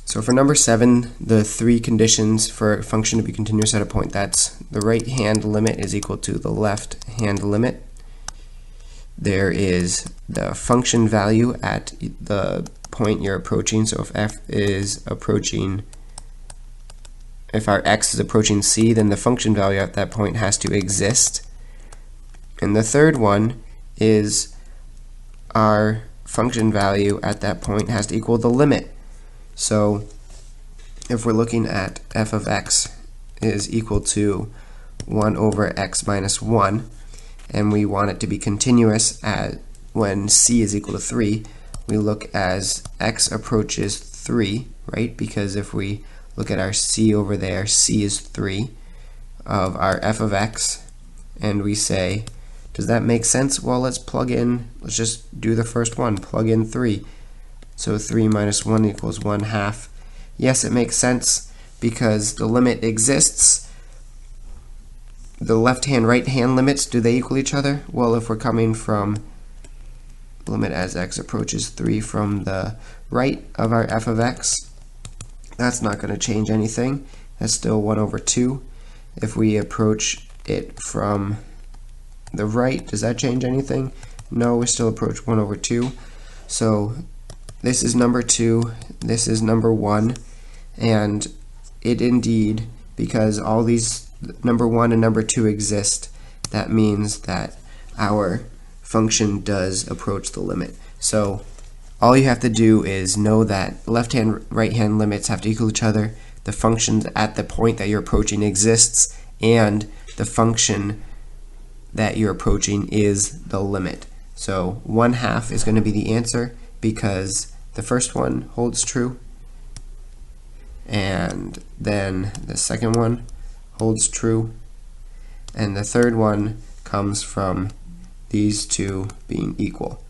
So for number 7, the three conditions for a function to be continuous at a point, that's the right hand limit is equal to the left hand limit. There is the function value at the point you're approaching. So if our x is approaching c, then the function value at that point has to exist. And the third one is our function value at that point has to equal the limit. So if we're looking at f of x is equal to 1 over x minus 1, and we want it to be continuous at when c is equal to 3, we look as x approaches 3, right? Because if we look at our c over there, c is 3 of our f of x, and we say, does that make sense? Well, let's just do the first one, plug in 3. So 3 minus 1 equals 1/2. Yes, it makes sense because the limit exists. The left hand, right hand limits, do they equal each other? Well, if we're coming from limit as x approaches 3 from the right of our f of x, that's not going to change anything. That's still 1 over 2. If we approach it from the right, does that change anything? No, we still approach 1 over 2. So this is number 2, this is number 1, and it indeed, because all these number 1 and number 2 exist, that means that our function does approach the limit. So all you have to do is know that left hand, right hand limits have to equal each other, the function at the point that you're approaching exists, and the function that you're approaching is the limit. So 1/2 is going to be the answer because the first one holds true, and then the second one holds true, and the third one comes from these two being equal.